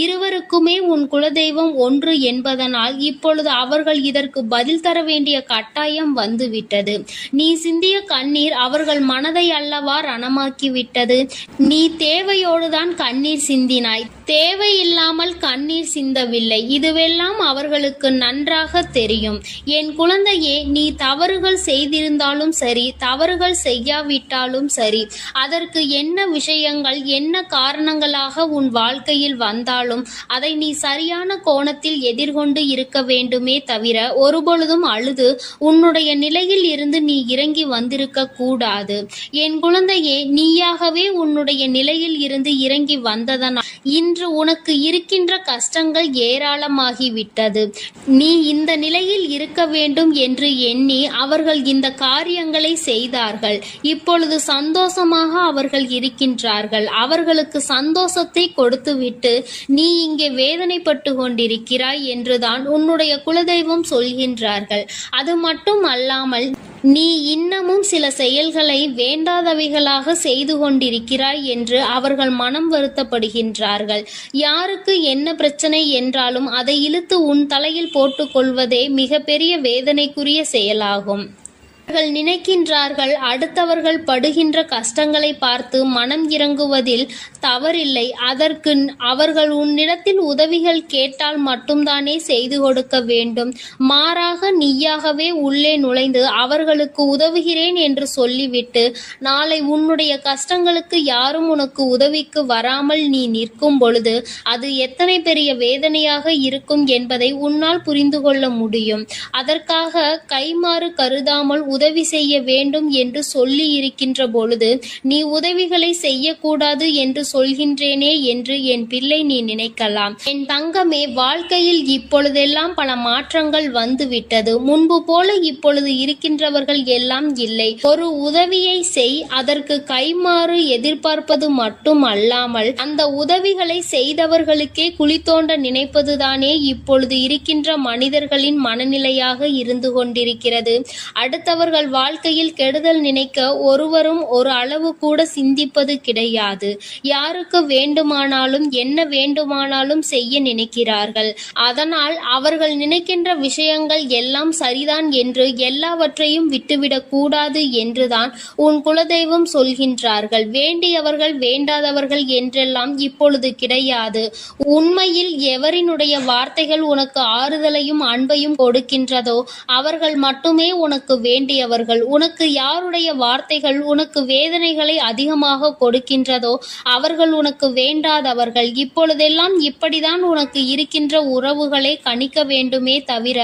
இருவருக்குமே உன் குலதெய்வம் ஒன்று என்பதனால் இப்பொழுது அவர்கள் இதற்கு பதில் தர வேண்டிய கட்டாயம் வந்துவிட்டது. நீ சிந்திய கண்ணீர் அவர்கள் மனதை அல்லவா ரணமாக்கிவிட்டது. நீ தேவையோடுதான் கண்ணீர் சிந்தினாய், தேவையில்லாமல் கண்ணீர் சிந்தவில்லை. இதுவெல்லாம் அவர்களுக்கு நன்றாக தெரியும். என் குழந்தையே, நீ தவறுகள் செய்திருந்தாலும் சரி, தவறுகள் செய்யாவிட்டாலும் சரி, அதற்கு என்ன விஷயங்கள் என்ன காரணங்களாக உன் வாழ்க்கையில் வந்தாலும் அதை நீ சரியான கோணத்தில் எதிர்கொண்டு இருக்க வேண்டுமே தவிர ஒருபொழுதும் அழுது உன்னுடைய நிலையில் இருந்து நீ இறங்கி வந்திருக்க கூடாது. என் குழந்தையே, நீயாகவே உன்னுடைய நிலையில் இருந்து இறங்கி வந்ததனால் இன்று உனக்கு இருக்கின்ற கஷ்டங்கள் ஏராளமாகிவிட்டது. நீ இந்த நிலையில் இருக்க வேண்டும் என்று எண்ணி அவர்கள் இந்த காரியங்களை செய்தார்கள். இப்பொழுது சந்தோஷமாக அவர்கள் இருக்கின்றார்கள். அவர்களுக்கு சந்தோஷத்தை கொடுத்துவிட்டு நீ இங்கே வேதனைப்பட்டு கொண்டிருக்கிறாய் என்றுதான் உன்னுடைய குலதெய்வம் சொல்கின்றார்கள். அது மட்டும் அல்லாமல் நீ இன்னமும் சில செயல்களை வேண்டாதவைகளாக செய்து கொண்டிருக்கிறாய் என்று அவர்கள் மனம் வருத்தப்படுகின்றார்கள். யாருக்கு என்ன பிரச்சனை என்றாலும் அதை இழுத்து உன் தலையில் போட்டுக்கொள்வதே மிகப்பெரிய வேதனைக்குரிய செயலாகும். அவர்கள் நினைக்கின்றார்கள் அடுத்தவர்கள் படுகின்ற கஷ்டங்களை பார்த்து மனம் இறங்குவதில் தவறில்லை. அதற்கு அவர்கள் உன்னிடத்தில் உதவிகள் கேட்டால் மட்டும்தானே செய்து கொடுக்க வேண்டும். மாறாக நீயாகவே உள்ளே நுழைந்து அவர்களுக்கு உதவுகிறேன் என்று சொல்லிவிட்டு நாளை உன்னுடைய கஷ்டங்களுக்கு யாரும் உனக்கு உதவிக்கு வராமல் நீ நிற்கும் பொழுது அது எத்தனை பெரிய வேதனையாக இருக்கும் என்பதை உன்னால் புரிந்து கொள்ள முடியும். அதற்காக கைமாறு கருதாமல் உதவி செய்ய வேண்டும் என்று சொல்லி இருக்கின்ற பொழுது நீ உதவிகளை செய்யக்கூடாது என்று சொல்கின்றேனே என்று என் பிள்ளை நீ நினைக்கலாம். என் தங்கமே, வாழ்க்கையில் இப்பொழுதெல்லாம் பல மாற்றங்கள் வந்துவிட்டது. முன்பு போல இப்பொழுது இருக்கின்றவர்கள் எல்லாம் இல்லை. ஒரு உதவியை செய், அதற்கு கைமாறு எதிர்பார்ப்பது மட்டும் அல்லாமல் அந்த உதவிகளை செய்தவர்களுக்கே குழி தோண்ட நினைப்பதுதானே இப்பொழுது இருக்கின்ற மனிதர்களின் மனநிலையாக இருந்து கொண்டிருக்கிறது. அடுத்தவர்கள் வாழ்க்கையில் கெடுதல் நினைக்க ஒருவரும் ஒரு அளவு கூட சிந்திப்பது கிடையாது. யாருக்கு வேண்டுமானாலும் என்ன வேண்டுமானாலும் செய்ய நினைக்கிறார்கள். அதனால் அவர்கள் நினைக்கின்ற விஷயங்கள் எல்லாம் சரிதான் என்று எல்லாவற்றையும் விட்டுவிடக் கூடாது என்றுதான் உன் குலதெய்வம் சொல்கின்றார்கள். வேண்டியவர்கள் வேண்டாதவர்கள் என்றெல்லாம் இப்பொழுது கிடையாது. உண்மையில் எவரினுடைய வார்த்தைகள் உனக்கு ஆறுதலையும் அன்பையும் கொடுக்கின்றதோ அவர்கள் மட்டுமே உனக்கு வேண்டிய வேண்டியவர்கள். உனக்கு யாருடைய வார்த்தைகள் உனக்கு வேதனைகளை அதிகமாக கொடுக்கின்றதோ அவர்கள் உனக்கு வேண்டாதவர்கள். இப்பொழுதெல்லாம் இப்படிதான் உனக்கு இருக்கின்ற உறவுகளை கணிக்க வேண்டுமே தவிர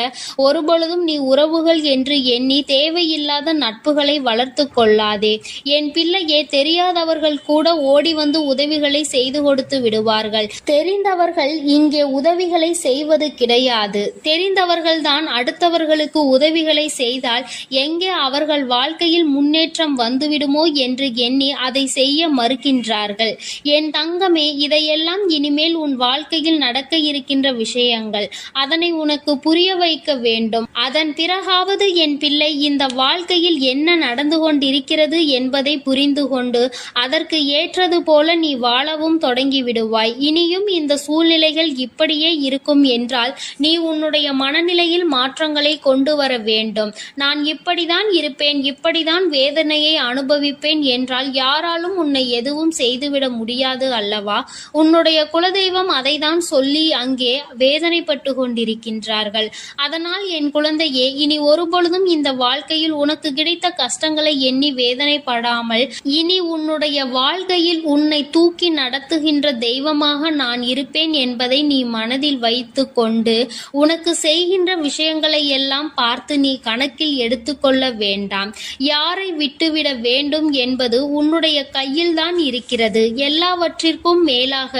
ஒருபொழுதும் நீ உறவுகள் என்று எண்ணி தேவையில்லாத நட்புகளை வளர்த்து கொள்ளாதே. என் பிள்ளையே, தெரியாதவர்கள் கூட ஓடி வந்து உதவிகளை செய்து கொடுத்து விடுவார்கள். தெரிந்தவர்கள் இங்கே உதவிகளை செய்வது கிடையாது. தெரிந்தவர்கள்தான் அடுத்தவர்களுக்கு உதவிகளை செய்தால் எங்கே அவர்கள் வாழ்க்கையில் முன்னேற்றம் வந்துவிடுமோ என்று எண்ணி அதை செய்ய மறுக்கின்றார்கள். என் தங்கமே, இதையெல்லாம் இனிமேல் உன் வாழ்க்கையில் நடக்க இருக்கின்ற விஷயங்கள். அதனை உனக்கு புரிய வைக்க வேண்டும். அதன் பிறகாவது என் பிள்ளை இந்த வாழ்க்கையில் என்ன நடந்து கொண்டிருக்கிறது என்பதை புரிந்து கொண்டு அதற்கு ஏற்றது போல நீ வாழவும் தொடங்கி விடுவாய். இனியும் இந்த சூழ்நிலைகள் இப்படியே இருக்கும் என்றால் நீ உன்னுடைய மனநிலையில் மாற்றங்களை கொண்டு வர வேண்டும். நான் இப்படிதான் இருப்பேன், இப்படிதான் வேதனையை அனுபவிப்பேன் என்றால் யாராலும் உன்னை எதுவும் செய்துவிட முடியாது அல்லவா? உன்னுடைய குலதெய்வம் அதைதான் சொல்லி அங்கே வேதனைப்பட்டு கொண்டிருக்கின்றார்கள். அதனால் என் குழந்தையே, இனி ஒருபொழுதும் இந்த வாழ்க்கையில் உனக்கு கிடைத்த கஷ்டங்களை எண்ணி வேதனைப்படாமல் இனி உன்னுடைய வாழ்க்கையில் உன்னை தூக்கி நடத்துகின்ற தெய்வமாக நான் இருப்பேன் என்பதை நீ மனதில் வைத்து கொண்டு உனக்கு செய்கின்ற விஷயங்களை எல்லாம் பார்த்து நீ கணக்கில் எடுத்துக்கொள்ள வேண்டாம். யாரை விட்டுவிட வேண்டும் என்பது உன்னுடைய கையில்தான் இருக்கிறது. எல்லாவற்றிற்கும் மேலாக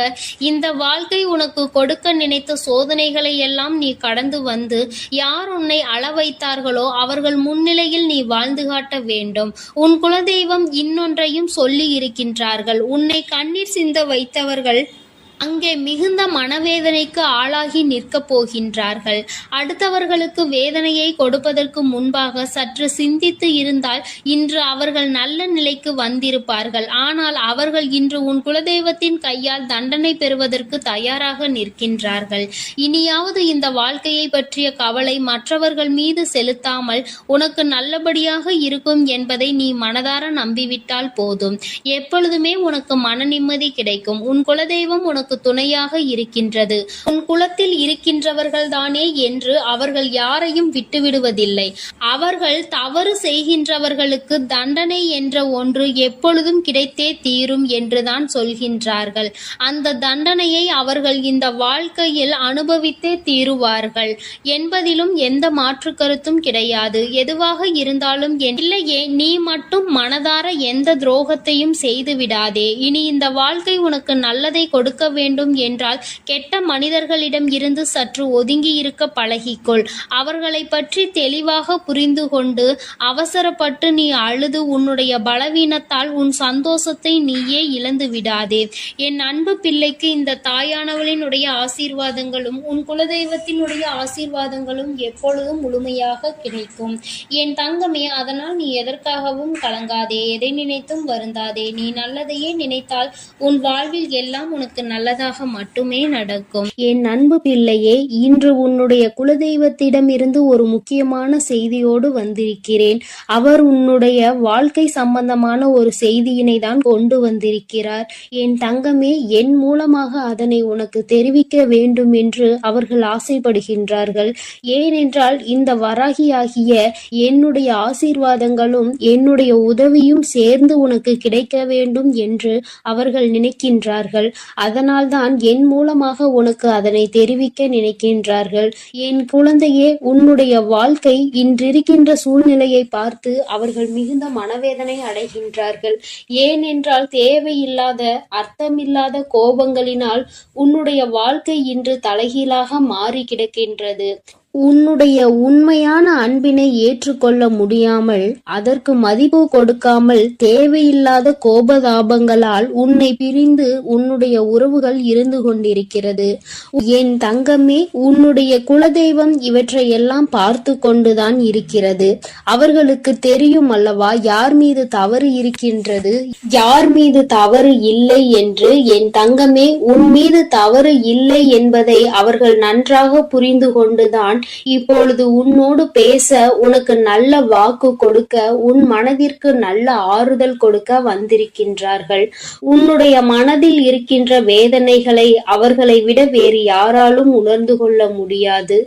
இந்த வாழ்க்கை உனக்கு கொடுக்க நினைத்த சோதனைகளை எல்லாம் நீ கடந்து வந்து யார் உன்னை அள வைத்தார்களோ அவர்கள் முன்னிலையில் நீ வாழ்ந்து காட்ட வேண்டும். உன் குலதெய்வம் இன்னொன்றையும் சொல்லி இருக்கின்றார்கள். உன்னை கண்ணீர் சிந்த வைத்தவர்கள் அங்கே மிகுந்த மனவேதனைக்கு ஆளாகி நிற்கப் போகின்றார்கள். அடுத்தவர்களுக்கு வேதனையை கொடுப்பதற்கு முன்பாக சற்று சிந்தித்து இருந்தால் இன்று அவர்கள் நல்ல நிலைக்கு வந்திருப்பார்கள். ஆனால் அவர்கள் இன்று உன் குலதெய்வத்தின் கையால் தண்டனை பெறுவதற்கு தயாராக நிற்கின்றார்கள். இனியாவது இந்த வாழ்க்கையை பற்றிய கவலை மற்றவர்கள் மீது செலுத்தாமல் உனக்கு நல்லபடியாக இருக்கும் என்பதை நீ மனதார நம்பிவிட்டால் போதும். எப்பொழுதுமே உனக்கு மன நிம்மதி கிடைக்கும். உன் குலதெய்வம் உனக்கு துணையாக இருக்கின்றது. உன் குலத்தில் இருக்கின்றவர்கள் தானே என்று அவர்கள் யாரையும் விட்டுவிடுவதில்லை. அவர்கள் தவறு செய்கின்றவர்களுக்கு தண்டனை என்ற ஒன்று எப்பொழுதும் கிடைத்தே தீரும் என்றுதான் சொல்கின்றார்கள். அந்த தண்டனையை அவர்கள் இந்த வாழ்க்கையில் அனுபவித்தே தீருவார்கள் என்பதிலும் எந்த மாற்று கருத்தும் கிடையாது. எதுவாக இருந்தாலும் இல்லையே, நீ மட்டும் மனதார எந்த துரோகத்தையும் செய்து விடாதே. இனி இந்த வாழ்க்கை உனக்கு நல்லதை கொடுக்க வேண்டும் என்றால் கெட்ட மனிதர்களிடம் இருந்து சற்று ஒதுங்கி இருக்க பழகிக்கொள். அவர்களை பற்றி தெளிவாக புரிந்து கொண்டு அவசரப்பட்டு நீ அழுது உன்னுடைய பலவீனத்தால் உன் சந்தோஷத்தை நீயே இழந்து விடாதே. என் அன்பு பிள்ளைக்கு இந்த தாயானவளினுடைய ஆசீர்வாதங்களும் உன் குலதெய்வத்தினுடைய ஆசீர்வாதங்களும் எப்பொழுதும் முழுமையாக கிடைக்கும். என் தங்கமே, அதனால் நீ எதற்காகவும் கலங்காதே, எதை நினைத்தும் வருந்தாதே. நீ நல்லதையே நினைத்தால் உன் வாழ்வில் எல்லாம் உனக்கு நல்லதாக மட்டுமே நடக்கும். என் அன்பு பிள்ளையே, இன்று உன்னுடைய குலதெய்வத்திடம் இருந்து ஒரு முக்கியமான செய்தியோடு வந்திருக்கிறேன். அவர் உன்னுடைய வாழ்க்கை சம்பந்தமான ஒரு செய்தியினை தான் கொண்டு வந்திருக்கிறார். என் தங்கமே, என் மூலமாக அதனை உனக்கு தெரிவிக்க வேண்டும் என்று அவர்கள் ஆசைப்படுகின்றார்கள். ஏனென்றால் இந்த வராகியாகிய என்னுடைய ஆசீர்வாதங்களும் என்னுடைய உதவியும் சேர்ந்து உனக்கு கிடைக்க வேண்டும் என்று அவர்கள் நினைக்கின்றார்கள். அதனால்தான் என் மூலமாக உனக்கு அதனை தெரிவிக்க நினைக்கின்றார்கள். என் குழந்தையே, உன்னுடைய வாழ்க்கை இன்றிருக்கின்ற சூழ்நிலையை பார்த்து அவர்கள் மிகுந்த மனவேதனை அடைகின்றார்கள். ஏனென்றால் தேவையில்லாத அர்த்தமில்லாத கோபங்களினால் உன்னுடைய வாழ்க்கை இன்று தலைகீழாக மாறி கிடக்கின்றது. உன்னுடைய உண்மையான அன்பினை ஏற்றுக்கொள்ள முடியாமல் அதற்கு மதிப்பு கொடுக்காமல் தேவையில்லாத கோபதாபங்களால் உன்னை பிரிந்து உன்னுடைய உறவுகள் இருந்து கொண்டிருக்கிறது. என் தங்கமே, உன்னுடைய குலதெய்வம் இவற்றை எல்லாம் பார்த்து கொண்டுதான் இருக்கிறது. அவர்களுக்கு தெரியும் அல்லவா யார் மீது தவறு இருக்கின்றது, யார் மீது தவறு இல்லை என்று. என் தங்கமே, உன் மீது தவறு இல்லை என்பதை அவர்கள் நன்றாக புரிந்து கொண்டுதான் இப்பொழுது உன்னோடு பேச, உனக்கு நல்ல வாக்கு கொடுக்க, உன் மனதிற்கு நல்ல ஆறுதல் கொடுக்க வந்திருக்கின்றார்கள். உன்னுடைய மனதில் இருக்கின்ற வேதனைகளை அவர்களை விட வேறு யாராலும் உணர்ந்து கொள்ள முடியாது.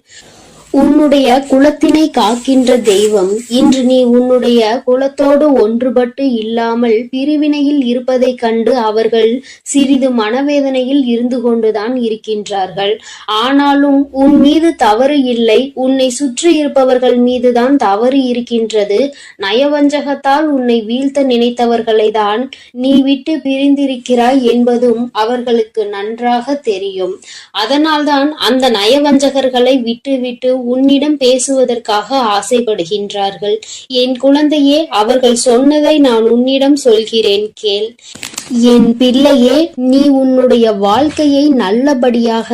உன்னுடைய குலத்தினை காக்கின்ற தெய்வம் இன்று நீ உன்னுடைய குலத்தோடு ஒன்றுபட்டு இல்லாமல் பிரிவினையில் இருப்பதைக் கண்டு அவர்கள் சிறிது மனவேதனையில் இருந்து கொண்டுதான் இருக்கின்றார்கள். ஆனாலும் உன் மீது தவறு இல்லை, உன்னை சுற்றி இருப்பவர்கள் மீதுதான் தவறு இருக்கின்றது. நயவஞ்சகத்தால் உன்னை வீழ்த்த நினைத்தவர்களை தான் நீ விட்டு பிரிந்திருக்கிறாய் என்பதும் அவர்களுக்கு நன்றாக தெரியும். அதனால்தான் அந்த நயவஞ்சகர்களை விட்டுவிட்டு உன்னிடம் பேசுவதற்காக ஆசைப்படுகின்றார்கள். என் குழந்தையே, அவர்கள் சொன்னதை நான் உன்னிடம் சொல்கிறேன், கேள். என் பிள்ளையே, நீ உன்னுடைய வாழ்க்கையை நல்லபடியாக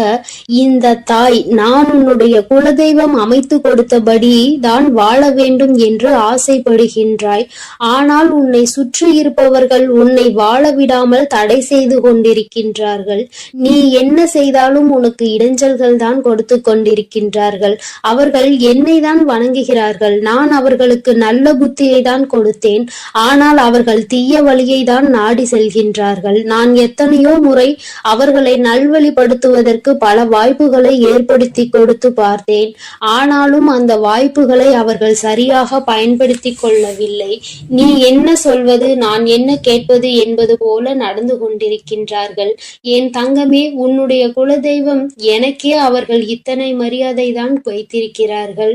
இந்த தாய் நான் உன்னுடைய குலதெய்வம் அமைத்து கொடுத்தபடி தான் வாழ வேண்டும் என்று ஆசைப்படுகின்றாய். ஆனால் உன்னை சுற்றி இருப்பவர்கள் உன்னை வாழ விடாமல் தடை செய்து கொண்டிருக்கின்றார்கள். நீ என்ன செய்தாலும் உனக்கு இடைஞ்சல்கள் தான் கொடுத்து கொண்டிருக்கின்றார்கள். அவர்கள் என்னை தான் வணங்குகிறார்கள். நான் அவர்களுக்கு நல்ல புத்தியை தான் கொடுத்தேன். ஆனால் அவர்கள் தீய வழியை தான் நாடி செல்கின்றார்கள். நான் எத்தனையோ முறை அவர்களை நல்வழிப்படுத்துவதற்கு பல வாய்ப்புகளை ஏற்படுத்தி கொடுத்து பார்த்தேன். ஆனாலும் அந்த வாய்ப்புகளை அவர்கள் சரியாக பயன்படுத்தி கொள்ளவில்லை. நீ என்ன சொல்வது, நான் என்ன கேட்பது என்பது போல நடந்து கொண்டிருக்கின்றார்கள். என் தங்கமே, உன்னுடைய குலதெய்வம் எனக்கே அவர்கள் இத்தனை மரியாதை தான் வைத்திருக்கிறார்கள்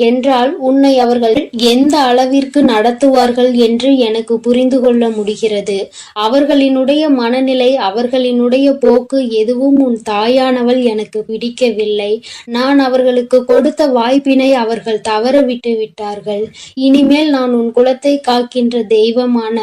என்றால் உன்னை அவர்கள் எந்த அளவிற்கு நடத்துவார்கள் என்று எனக்கு புரிந்து கொள்ள முடிகிறது. அவர்களினுடைய மனநிலை, அவர்களினுடைய போக்கு எதுவும் உன் தாயானவள் எனக்கு பிடிக்கவில்லை. நான் அவர்களுக்கு கொடுத்த வாய்ப்பினை அவர்கள் தவற விட்டு விட்டார்கள். இனிமேல் நான் உன் குலத்தை காக்கின்ற தெய்வமான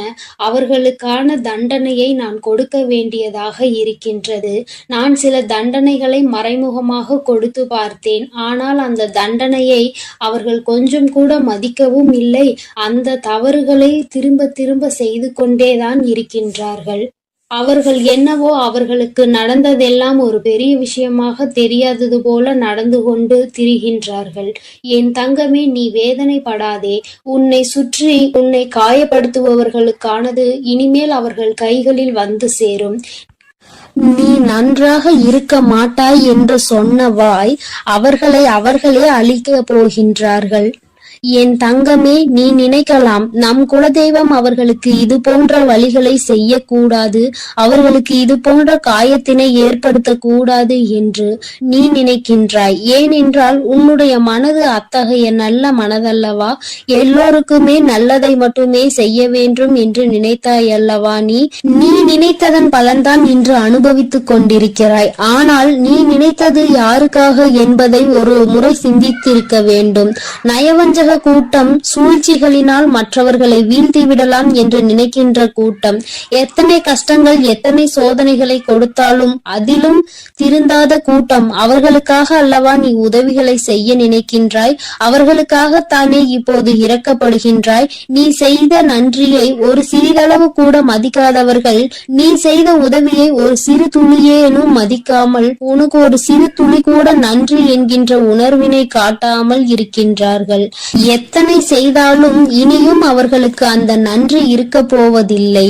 அவர்களுக்கான தண்டனையை நான் கொடுக்க வேண்டியதாக இருக்கின்றது. நான் சில தண்டனைகளை மறைமுகமாக கொடுத்து பார்த்தேன். ஆனால் அந்த தண்டனையை அவர்கள் கொஞ்சம் கூட மதிக்கவும் இல்லை. அந்த தவறுகளை திரும்ப திரும்ப செய்து கொண்டேதான் இருக்கின்றார்கள். அவர்கள் என்னவோ அவர்களுக்கு நடந்ததெல்லாம் ஒரு பெரிய விஷயமாக தெரியாதது போல நடந்து கொண்டு திரிகின்றார்கள். என் தங்கமே, நீ வேதனைப்படாதே. உன்னை சுற்றி உன்னை காயப்படுத்துபவர்களுக்கானது இனிமேல் அவர்கள் கைகளில் வந்து சேரும். நீ நன்றாக இருக்க மாட்டாய் என்று சொன்ன வாய் அவர்களை அவர்களே அழிக்கப் போகின்றார்கள். என் தங்கமே, நீ நினைக்கலாம் நம் குலதெய்வம் அவர்களுக்கு இது போன்ற வழிகளை செய்யக்கூடாது, அவர்களுக்கு இது போன்ற காயத்தினை ஏற்படுத்தக்கூடாது என்று நீ நினைக்கின்றாய். ஏனென்றால் உன்னுடைய மனது அத்தகைய நல்ல மனதல்லவா? எல்லோருக்குமே நல்லதை மட்டுமே செய்ய வேண்டும் என்று நினைத்தாய் அல்லவா? நீ நினைத்ததன் பலன்தான் இன்று அனுபவித்துக் கொண்டிருக்கிறாய். ஆனால் நீ நினைத்தது யாருக்காக என்பதை ஒரு முறை சிந்தித்திருக்க வேண்டும். நயவஞ்சக கூட்டம் சூழ்ச்சிகளினால் மற்றவர்களை வீழ்த்தி விடலாம் என்று நினைக்கின்ற கூட்டம். எத்தனை கஷ்டங்கள், எத்தனை சோதனைகளை கொடுத்தாலும் அதிலும் திருந்தாத கூட்டம். அவர்களுக்காக அல்லவா நீ உதவிகளை செய்ய நினைக்கின்றாய்? அவர்களுக்காகத்தானே இப்போது இறக்கப்படுகின்றாய். நீ செய்த நன்றியை ஒரு சிறிதளவு கூட மதிக்காதவர்கள் நீ செய்த உதவியை ஒரு சிறு துளியேனும் மதிக்காமல் உனக்கு ஒரு சிறு துளி கூட நன்றி என்கின்ற உணர்வினை காட்டாமல் இருக்கின்றார்கள். எத்தனை செய்தாலும் இனியும் அவர்களுக்கு அந்த நன்றி இருக்க போவதில்லை.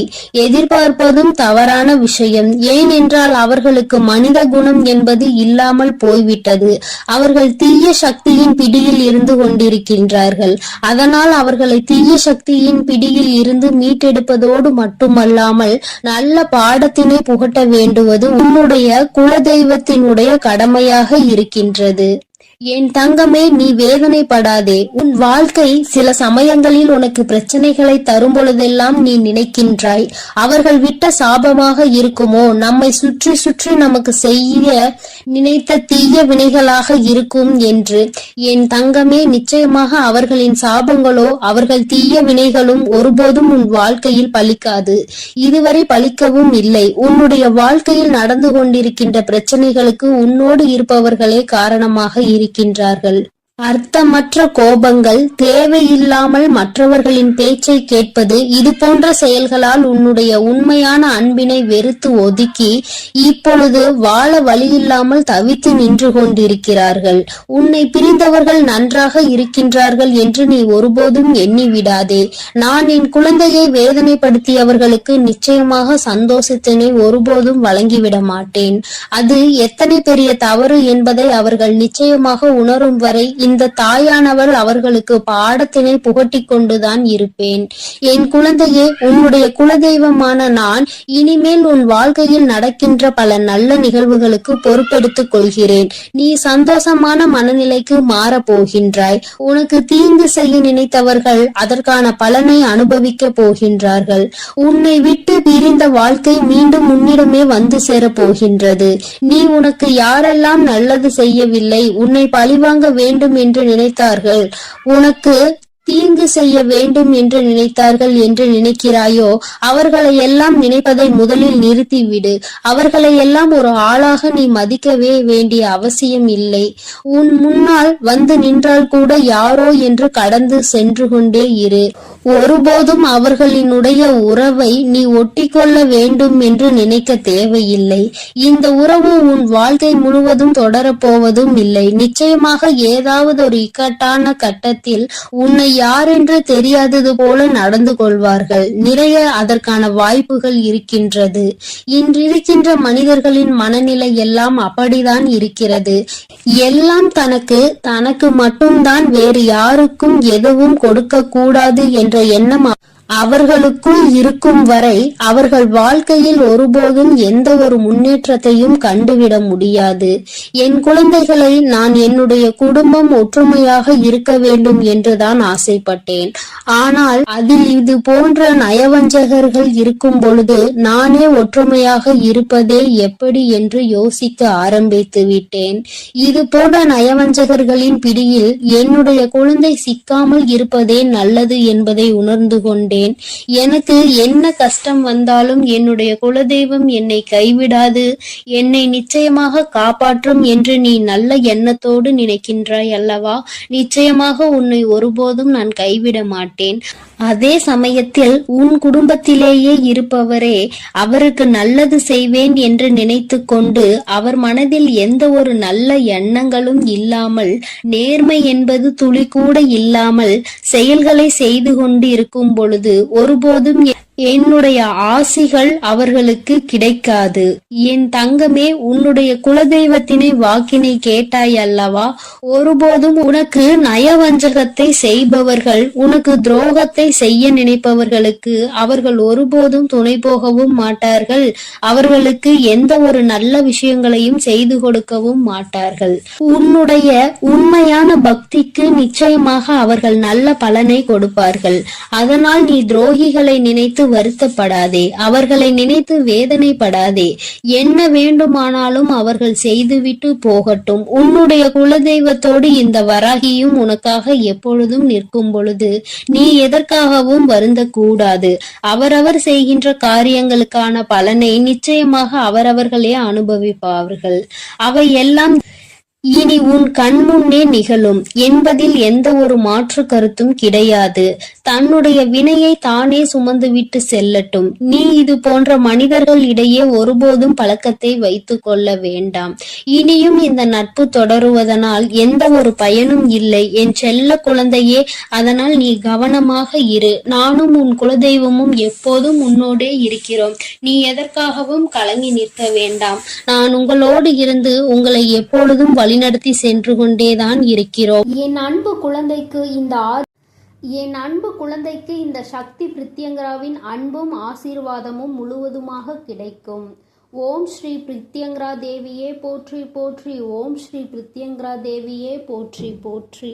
எதிர்பார்ப்பதும் தவறான விஷயம். ஏனென்றால் அவர்களுக்கு மனித குணம் என்பது இல்லாமல் போய்விட்டது. அவர்கள் தீய சக்தியின் பிடியில் இருந்து கொண்டிருக்கின்றார்கள். அதனால் அவர்களை தீய சக்தியின் பிடியில் இருந்து மீட்டெடுப்பதோடு மட்டுமல்லாமல் நல்ல பாடத்தினை புகட்ட வேண்டுவது உன்னுடைய குலதெய்வத்தினுடைய கடமையாக இருக்கின்றது. என் தங்கமே, நீ வேதனைப்படாதே. உன் வாழ்க்கை சில சமயங்களில் உனக்கு பிரச்சனைகளை தரும் பொழுதெல்லாம் நீ நினைக்கின்றாய், அவர்கள் விட்ட சாபமாக இருக்குமோ, நம்மை சுற்றி சுற்றி நமக்கு செய்ய நினைத்த தீய வினைகளாக இருக்கும் என்று. என் தங்கமே, நிச்சயமாக அவர்களின் சாபங்களோ அவர்கள் தீய வினைகளும் ஒருபோதும் உன் வாழ்க்கையில் பலிக்காது. இதுவரை பலிக்கவும் இல்லை. உன்னுடைய வாழ்க்கையில் நடந்து கொண்டிருக்கின்ற பிரச்சனைகளுக்கு உன்னோடு இருப்பவர்களே காரணமாக இருக்கின்றார்கள். அர்த்தமற்ற கோபங்கள், தேவையில்லாமல் மற்றவர்களின் பேச்சை கேட்பது, இது போன்ற செயல்களால் உன்னுடைய உண்மையான அன்பினை வெறுத்து ஒதுக்கி இப்பொழுது வாழ வழியில்லாமல் தவித்து நின்று கொண்டிருக்கிறார்கள். உன்னை பிரிந்தவர்கள் நன்றாக இருக்கின்றார்கள் என்று நீ ஒருபோதும் எண்ணி விடாதே. நான் என் குழந்தையை வேதனைப்படுத்தியவர்களுக்கு நிச்சயமாக சந்தோஷத்தினை ஒருபோதும் வழங்கிவிட மாட்டேன். அது எத்தனை பெரிய தவறு என்பதை அவர்கள் நிச்சயமாக உணரும் வரை இந்த தாயானவள் அவர்களுக்கு பாடத்தினை புகட்டி கொண்டுதான் இருப்பேன். என் குழந்தையே, உன்னுடைய குலதெய்வமான நான் இனிமேல் உன் வாழ்க்கையில் நடக்கின்ற பல நல்ல நிகழ்வுகளுக்கு பொறுப்பெடுத்துக் கொள்கிறேன். நீ சந்தோஷமான மனநிலைக்கு மாறப் போகின்றாய். உனக்கு தீங்கு செய்ய நினைத்தவர்கள் அதற்கான பலனை அனுபவிக்க போகின்றார்கள். உன்னை விட்டு பிரிந்த வாழ்க்கை மீண்டும் உன்னிடமே வந்து சேரப் போகின்றது. நீ உனக்கு யாரெல்லாம் நல்லது செய்யவில்லை, உன்னை பழிவாங்க வேண்டும் என்று நினைத்தார்கள், உனக்கு தீங்கு செய்ய வேண்டும் என்று நினைத்தார்கள் என்று நினைக்கிறாயோ, அவர்களை எல்லாம் நினைப்பதை முதலில் நிறுத்திவிடு. அவர்களை எல்லாம் ஒரு ஆளாக நீ மதிக்கவே வேண்டிய அவசியம் இல்லை. உன் முன்னால் வந்து நின்றால் கூட யாரோ என்று கடந்து சென்று கொண்டே இரு. ஒருபோதும் அவர்களினுடைய உறவை நீ ஒட்டிக்கொள்ள வேண்டும் என்று நினைக்க தேவையில்லை. இந்த உறவு உன் வாழ்க்கை முழுவதும் தொடரப்போவதும் இல்லை. நிச்சயமாக ஏதாவது ஒரு இக்கட்டான கட்டத்தில் உன்னை யாரென்று தெரியாதது போல நடந்து கொள்வார்கள். நிறைய அதற்கான வாய்ப்புகள் இருக்கின்றது. இன்றிருக்கின்ற மனிதர்களின் மனநிலை எல்லாம் அப்படிதான் இருக்கிறது. எல்லாம் தனக்கு மட்டும்தான், வேறு யாருக்கும் எதுவும் கொடுக்க கூடாது என்ற எண்ணம் அவர்களுக்குள் இருக்கும் வரை அவர்கள் வாழ்க்கையில் ஒருபோதும் எந்த ஒரு முன்னேற்றத்தையும் கண்டுவிட முடியாது. என் குழந்தைகளை நான் என்னுடைய குடும்பம் ஒற்றுமையாக இருக்க வேண்டும் என்றுதான் ஆசைப்பட்டேன். ஆனால் அதில் இது போன்ற நயவஞ்சகர்கள் இருக்கும் பொழுது நானே ஒற்றுமையாக இருப்பதே எப்படி என்று யோசிக்க ஆரம்பித்து விட்டேன். இது போன்ற நயவஞ்சகர்களின் பிடியில் என்னுடைய குழந்தை சிக்காமல் இருப்பதே நல்லது என்பதை உணர்ந்து கொண்டேன். எனக்கு என்ன கஷ்டம் வந்தாலும் என்னுடைய குலதெய்வம் என்னை கைவிடாது, என்னை நிச்சயமாக காப்பாற்றும் என்று நீ நல்ல எண்ணத்தோடு நினைக்கின்றாய் அல்லவா? நிச்சயமாக உன்னை ஒருபோதும் நான் கைவிட மாட்டேன். அதே சமயத்தில் உன் குடும்பத்திலேயே இருப்பவரே அவருக்கு நல்லது செய்வேன் என்று நினைத்து கொண்டு அவர் மனதில் எந்த ஒரு நல்ல எண்ணங்களும் இல்லாமல், நேர்மை என்பது துளி கூட இல்லாமல் செயல்களை செய்து கொண்டு இருக்கும் பொழுது ஒருபோதும் என்னுடைய ஆசிகள் அவர்களுக்கு கிடைக்காது. என் தங்கமே, உன்னுடைய குலதெய்வத்தினை வாக்கினை கேட்டாய் அல்லவா? ஒருபோதும் உனக்கு நயவஞ்சகத்தை செய்பவர்கள், உனக்கு துரோகத்தை செய்ய நினைப்பவர்களுக்கு அவர்கள் ஒருபோதும் துணை போகவும் மாட்டார்கள். அவர்களுக்கு எந்த ஒரு நல்ல விஷயங்களையும் செய்து கொடுக்கவும் மாட்டார்கள். உன்னுடைய உண்மையான பக்திக்கு நிச்சயமாக அவர்கள் நல்ல பலனை கொடுப்பார்கள். அதனால் நீ துரோகிகளை நினைத்து வருத்தப்படாதே, அவர்களை நினைத்து வேதனைப்படாதே. என்ன வேண்டுமானாலும் அவர்கள் செய்துவிட்டு போகட்டும். உன்னுடைய குலதெய்வத்தோடு இந்த வராகியும் உனக்காக எப்பொழுதும் நிற்கும் பொழுது நீ எதற்காகவும் வருந்தக்கூடாது. அவரவர் செய்கின்ற காரியங்களுக்கான பலனை நிச்சயமாக அவரவர்களே அனுபவிப்பார்கள். அவை எல்லாம் இனி உன் கண்முன்னே நிகழும் என்பதில் எந்த ஒரு மாற்று கருத்தும் கிடையாது. தன்னுடைய வினையை தானே சுமந்துவிட்டு செல்லட்டும். நீ இது போன்ற மனிதர்கள் இடையே ஒருபோதும் பழக்கத்தை வைத்து கொள்ள வேண்டாம். இனியும் இந்த நட்பு தொடருவதனால் எந்த ஒரு பயனும் இல்லை என் செல்ல குழந்தையே. அதனால் நீ கவனமாக இரு. நானும் உன் குலதெய்வமும் எப்போதும் உன்னோடே இருக்கிறோம். நீ எதற்காகவும் கலங்கி நிற்க வேண்டாம். நான் உங்களோடு இருந்து உங்களை எப்பொழுதும் வழிநடத்தி சென்று கொண்டேதான் இருக்கிறோம். என் அன்பு குழந்தைக்கு இந்த சக்தி பிரித்யங்கராவின் அன்பும் ஆசீர்வாதமும் முழுவதுமாக கிடைக்கும். ஓம் ஸ்ரீ பிரித்யங்கரா தேவியே போற்றி போற்றி. ஓம் ஸ்ரீ பிரித்யங்கரா தேவியே போற்றி போற்றி.